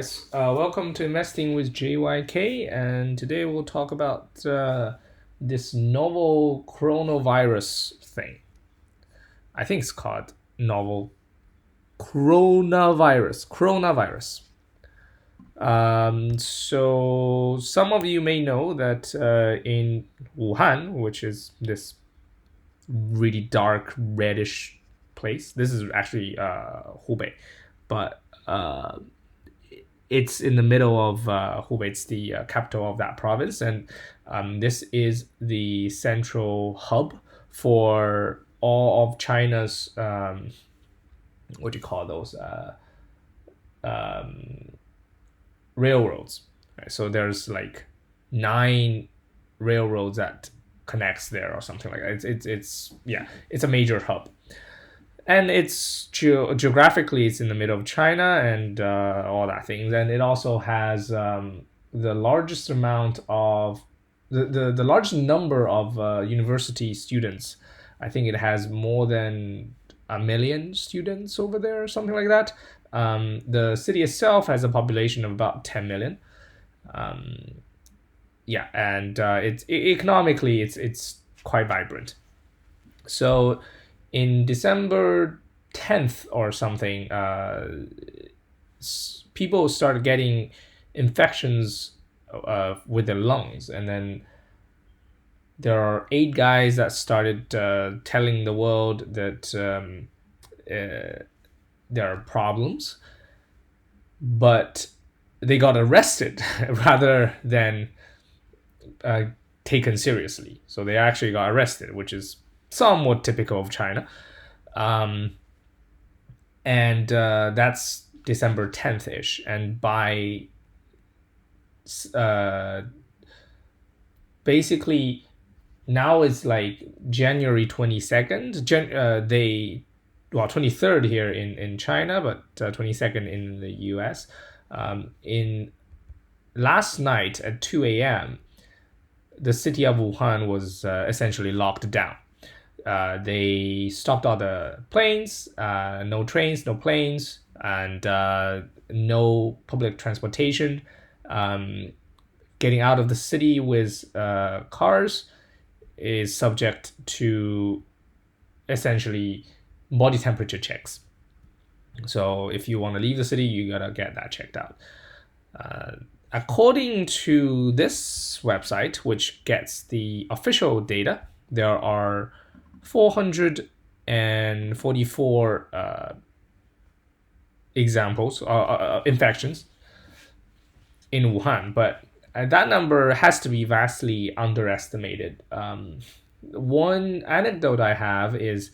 guys. Welcome to Investing with JYK, and today we'll talk about this novel coronavirus thing. I think it's called novel coronavirus. Coronavirus. So some of you may know that in Wuhan, which is this really dark reddish place, this is actually Hubei, but it's in the middle of Hubei. It's the capital of that province, and this is the central hub for all of China's what do you call those railroads. Right? So there's like 9 railroads that connects there or something like that. It's a major hub. And it's geographically, it's in the middle of China and all that things. And it also has the largest amount of the largest number of university students. I think it has more than 1 million students over there or something like that. The city itself has a population of about 10 million. And economically it's quite vibrant. So in December 10th or something, people started getting infections with their lungs. And then there are 8 guys that started telling the world that there are problems, but they got arrested rather than taken seriously. So they actually got arrested, which is somewhat typical of China. That's December 10th-ish. And by basically now it's like January 22nd. 23rd here in China, but 22nd in the US. In last night at 2 a.m., the city of Wuhan was essentially locked down. They stopped all the planes, no trains, no planes, and no public transportation. Getting out of the city with cars is subject to essentially body temperature checks. So if you want to leave the city, you gotta get that checked out. According to this website, which gets the official data, there are 444 examples, infections in Wuhan, but that number has to be vastly underestimated. One anecdote I have is,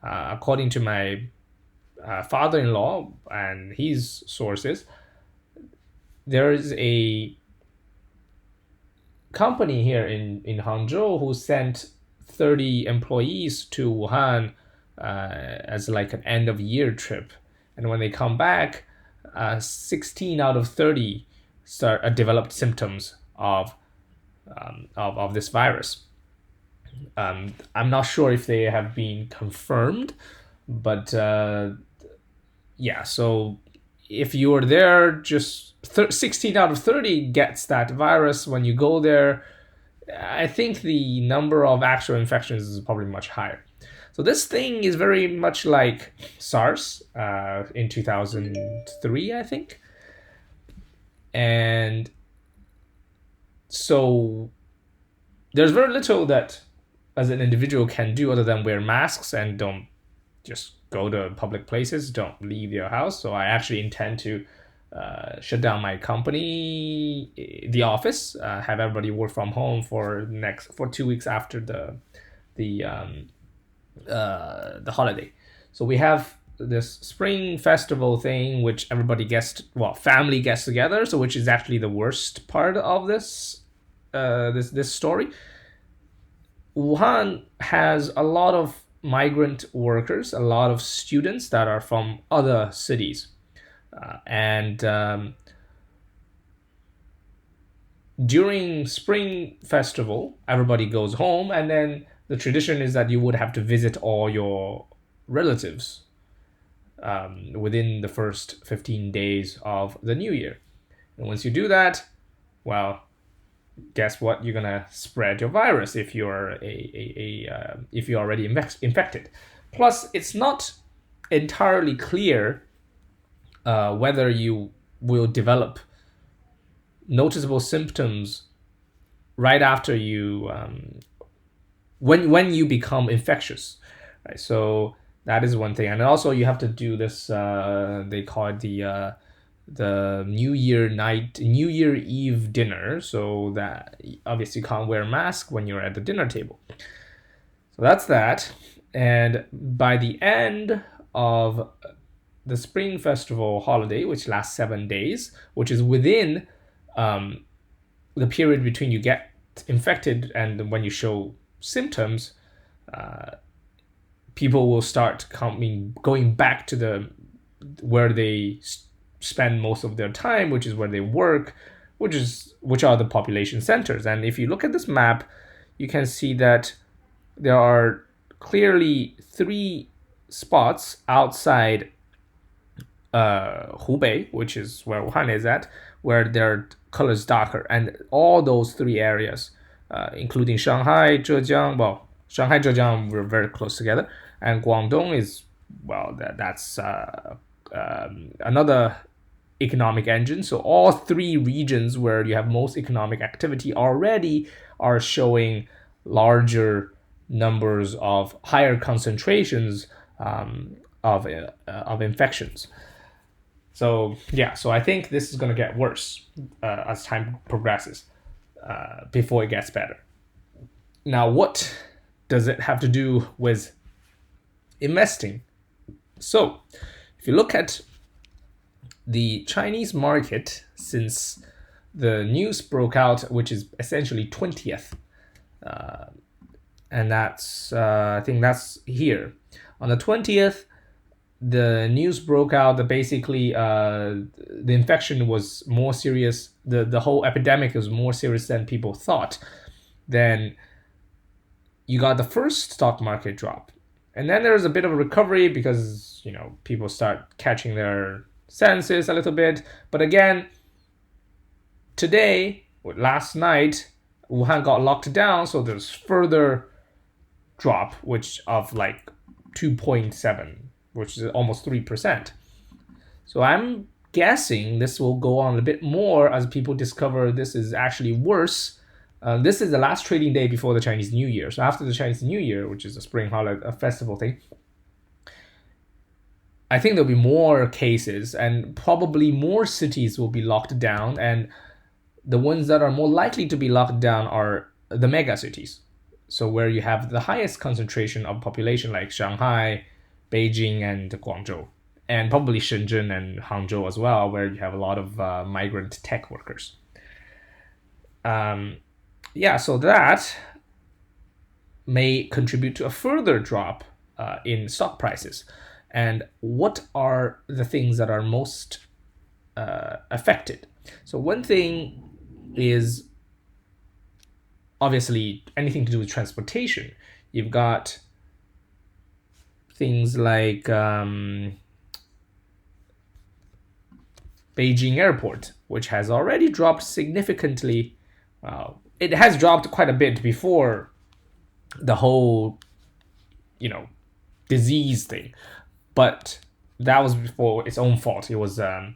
according to my father-in-law and his sources, there is a company here in Hangzhou who sent 30 employees to Wuhan as like an end of year trip. And when they come back, 16 out of 30 developed symptoms of this virus. I'm not sure if they have been confirmed, but so if you were there, just 16 out of 30 gets that virus. When you go there, I think the number of actual infections is probably much higher. So this thing is very much like SARS in 2003, I think. And so there's very little that as an individual can do other than wear masks and don't just go to public places, don't leave your house. So I actually intend to shut down my company, the office, have everybody work from home for 2 weeks after the holiday. So we have this spring festival thing, which everybody family gets together. So which is actually the worst part of this story. Wuhan has a lot of migrant workers, a lot of students that are from other cities. During spring festival, everybody goes home, and then the tradition is that you would have to visit all your relatives within the first 15 days of the new year. And once you do that, well, guess what? You're gonna spread your virus if you're if you're already infected. Plus, it's not entirely clear whether you will develop noticeable symptoms right after you when you become infectious, right? So that is one thing, and also you have to do this. They call it the New Year Eve dinner, so that obviously you can't wear a mask when you're at the dinner table. So that's that. And by the end of the Spring Festival holiday, which lasts 7 days, which is within the period between you get infected and when you show symptoms, people will start going back to where they spend most of their time, which is where they work, which are the population centers. And if you look at this map, you can see that there are clearly 3 spots outside Hubei, which is where Wuhan is at, where their color is darker. And all those 3 areas, including Shanghai, Zhejiang, well, Shanghai, Zhejiang, we're very close together. And Guangdong is, well, that's another economic engine. So all 3 regions where you have most economic activity already are showing larger numbers of higher concentrations of infections. So yeah, so I think this is going to get worse as time progresses before it gets better. Now, what does it have to do with investing? So if you look at the Chinese market since the news broke out, which is essentially 20th, and that's I think that's here on the 20th, the news broke out that basically the infection was more serious, the whole epidemic was more serious than people thought. Then you got the first stock market drop, and then there's a bit of a recovery because people start catching their senses a little bit. But again, last night, Wuhan got locked down, so there's further drop, which of like 2.7, which is almost 3%. So I'm guessing this will go on a bit more as people discover this is actually worse. This is the last trading day before the Chinese New Year. So after the Chinese New Year, which is a spring holiday, a festival thing, I think there'll be more cases and probably more cities will be locked down. And the ones that are more likely to be locked down are the mega cities. So where you have the highest concentration of population, like Shanghai, Beijing, and Guangzhou, and probably Shenzhen and Hangzhou as well, where you have a lot of migrant tech workers. So that may contribute to a further drop in stock prices. And what are the things that are most affected? So one thing is obviously anything to do with transportation. You've got things like Beijing Airport, which has already dropped significantly. It has dropped quite a bit before the whole, disease thing, but that was before its own fault. It was it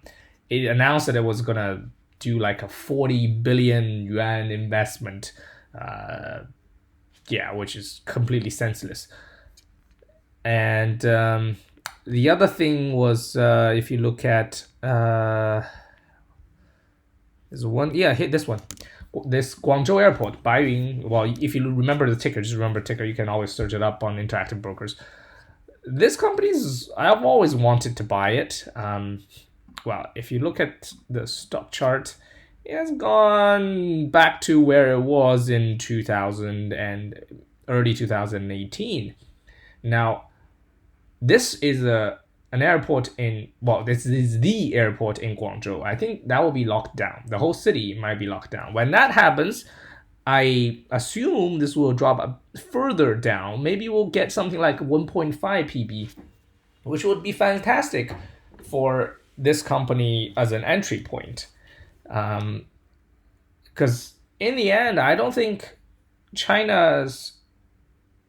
announced that it was gonna do like a 40 billion yuan investment, which is completely senseless. And the other thing was if you look at there's one, hit this one. This Guangzhou Airport, Baiyun, well, if you remember the ticker, just remember ticker, you can always search it up on Interactive Brokers. This company's, I've always wanted to buy it. Well, if you look at the stock chart, it has gone back to where it was in 2000 and early 2018. Now, this is an airport this is the airport in Guangzhou. I think that will be locked down. The whole city might be locked down. When that happens, I assume this will drop further down. Maybe we'll get something like 1.5 PB, which would be fantastic for this company as an entry point. Because in the end, I don't think China's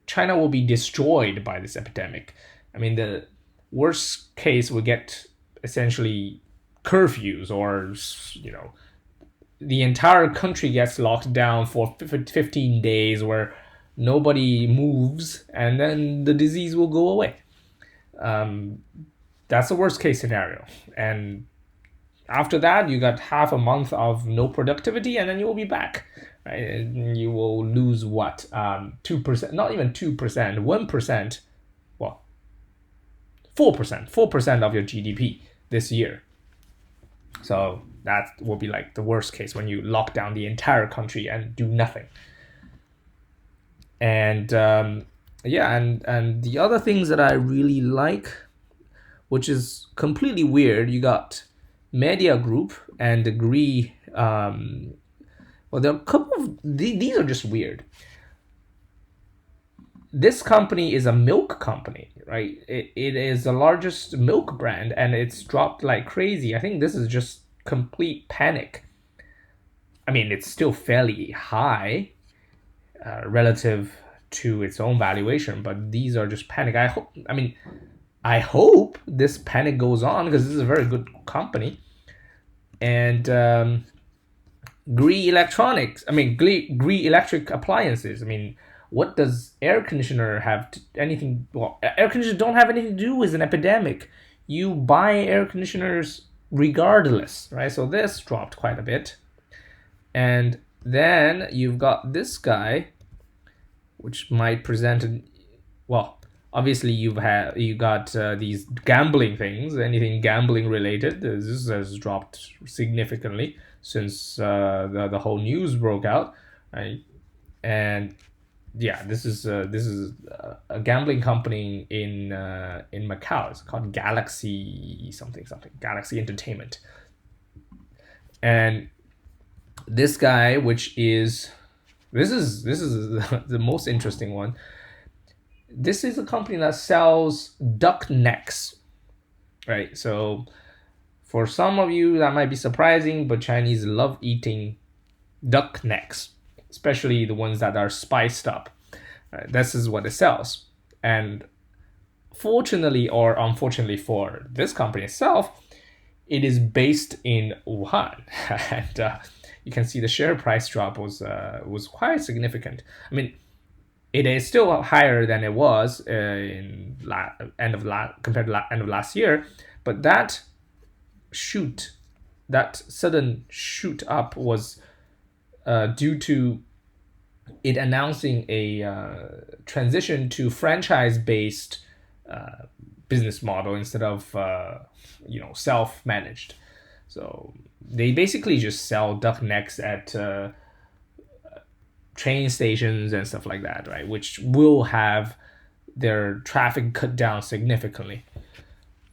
China will be destroyed by this epidemic. I mean, the worst case will get essentially curfews, or the entire country gets locked down for 15 days where nobody moves, and then the disease will go away. That's the worst case scenario. And after that, you got half a month of no productivity, and then you will be back. Right? And you will lose what? 2%, not even 2%, 1%, well, 4% of your GDP this year. So that will be like the worst case when you lock down the entire country and do nothing. And and the other things that I really like, which is completely weird, you got Media Group and Degree. Well, there are a couple of these are just weird. This company is a milk company, right? It is the largest milk brand, and it's dropped like crazy. I think this is just complete panic. I mean, it's still fairly high relative to its own valuation, but these are just panic. I hope this panic goes on, because this is a very good company. And Gree Electronics, Gree Electric Appliances. I mean, what does air conditioner have anything? Well, air conditioners don't have anything to do with an epidemic. You buy air conditioners regardless, right? So this dropped quite a bit. And then you've got this guy, which might present, well, obviously you got these gambling things. Anything gambling related, this has dropped significantly since the whole news broke out, right? And yeah, this is a gambling company in Macau. It's called Galaxy something, Galaxy Entertainment. And this guy, this is the most interesting one. This is a company that sells duck necks, right? So for some of you that might be surprising, but Chinese love eating duck necks, especially the ones that are spiced up. This is what it sells. And fortunately or unfortunately for this company itself, it is based in Wuhan. And you can see the share price drop was quite significant. I mean, it is still higher than it was compared to end of last year, but that sudden shoot up was due to it announcing a transition to franchise-based business model instead of self-managed. So they basically just sell duck necks at train stations and stuff like that, right? Which will have their traffic cut down significantly.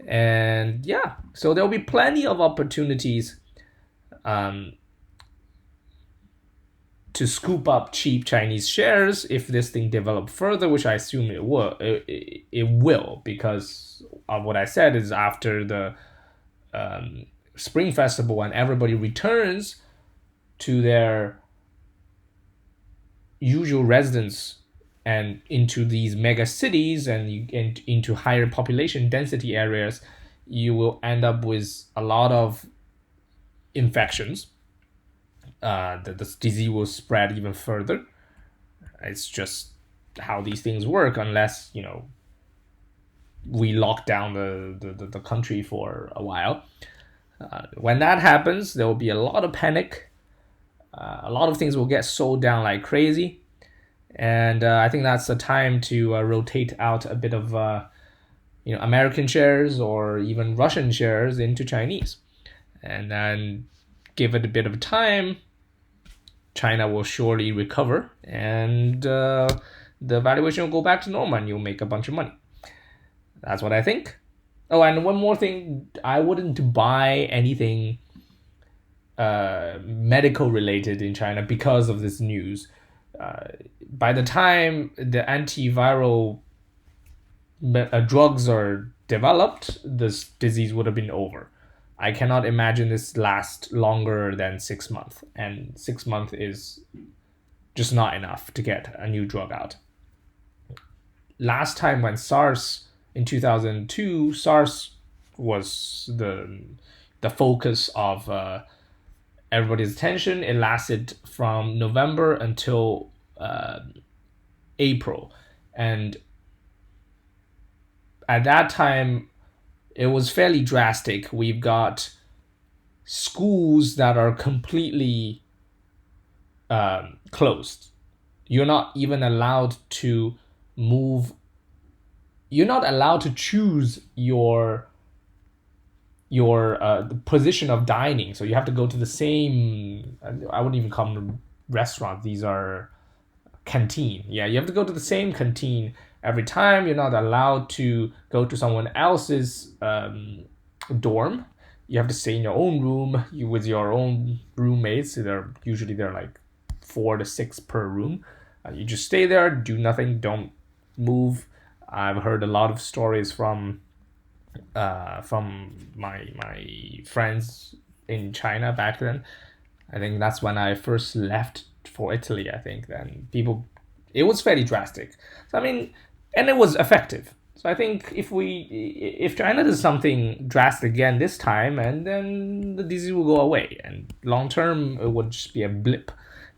And yeah, so there'll be plenty of opportunities to scoop up cheap Chinese shares if this thing develops further, which I assume it will. It will, because of what I said is after the Spring Festival and everybody returns to their usual residence and into these mega cities and into higher population density areas, you will end up with a lot of infections. The disease will spread even further. It's just how these things work, unless we lock down the country for a while. When that happens, there will be a lot of panic. A lot of things will get sold down like crazy. And I think that's the time to rotate out a bit of American shares or even Russian shares into Chinese. And then give it a bit of time, China will surely recover, and the valuation will go back to normal and you'll make a bunch of money. That's what I think. Oh, and one more thing, I wouldn't buy anything medical related in China because of this news. By the time the antiviral drugs are developed, this disease would have been over. I cannot imagine this last longer than 6 months, and 6 months is just not enough to get a new drug out. Last time when SARS in 2002, SARS was the focus of everybody's attention. It lasted from November until April, and at that time it was fairly drastic. We've got schools that are completely closed. You're not even allowed to move. You're not allowed to choose your position of dining. So you have to go to the same. I wouldn't even call them restaurants. These are canteen. Yeah, you have to go to the same canteen every time. You're not allowed to go to someone else's dorm. You have to stay in your own room with your own roommates. They're like 4 to 6 per room. You just stay there, do nothing, don't move. I've heard a lot of stories from my friends in China back then. I think that's when I first left for Italy. I think then it was fairly drastic. So I mean, and it was effective. So I think if China does something drastic again this time, and then the disease will go away, and long term it would just be a blip,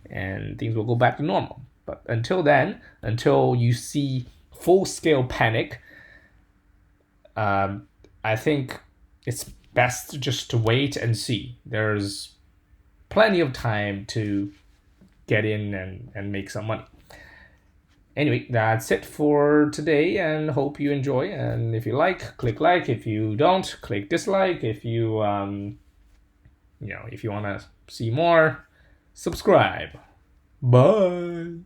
and things will go back to normal. But until then, until you see full scale panic, I think it's best just to wait and see. There's plenty of time to get in and make some money. Anyway, that's it for today, and hope you enjoy. And if you like, click like. If you don't, click dislike. If you if you want to see more, subscribe. Bye.